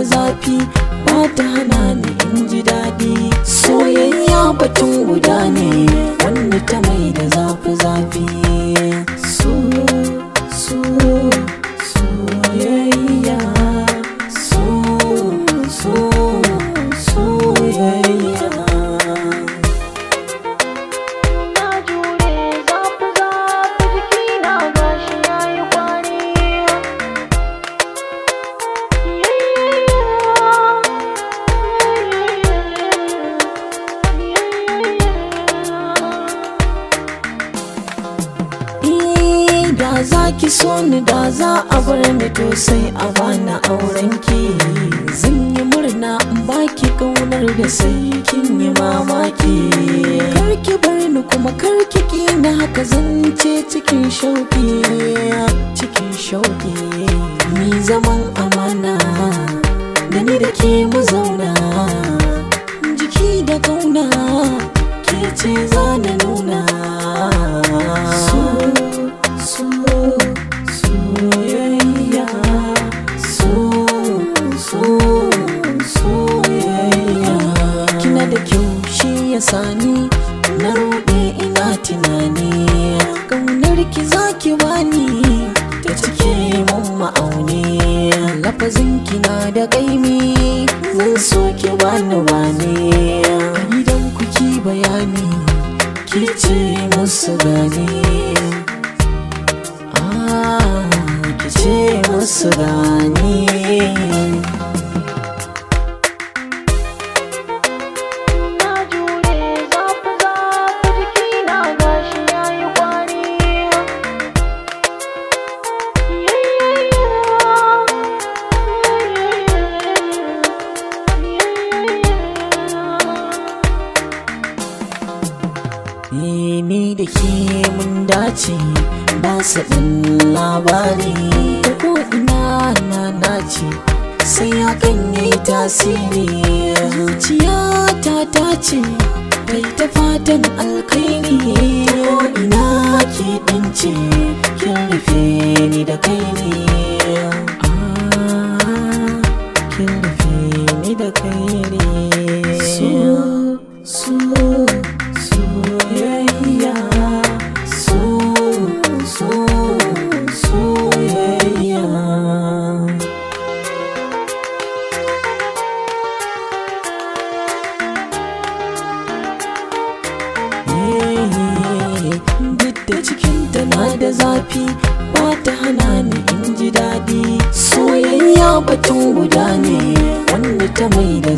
da zafi ba ta hana ni in ji daɗi. Soyayya batun guda ne wanda ta mai da zafi-zafi. Soyayya, soyayya. Na jure zafi-zafi, jikina gashi yayi kwari. Da za ki so ni, da za a bar ni, to sai a bani aurenki. Zan yi murna in baki ƙaunar da sai kin yi mamaki. Karki bar ni kuma karki ki ni, haka zan ce cikin shauki. Cikin shauki mi zaman amana, da ni da ke mu zauna. Jiki da ƙauna ke ce za na nuna. Soyayya, soyayya. Kina da kyau shi ya sani na ruɗe ina tunani. Ƙaunar ki zaki bani ta cike mun ma'auni. Lafazin kina da ƙaimi zan so ki bani bani. A gidan ku ki bayani ki ce musu gani. Ce musu gani. Na jure zafi-zafi, jikina gashi yayi kwari. Ni da ke mun dace ba su ɗin labari. Ta ko ina na nace sai hakan ya yi tasiri. Zuciyata ta ce kai ta fatan alkhairi. Ta ko ina ke ɗance kin rufe ni da kai ne. Kin rufe ni da kai ne. Soyayya, soyayya. Duk da cikinta na da zafi ba ta hana ni in ji daɗi. Soyayya batun guda ne wanda ta mai da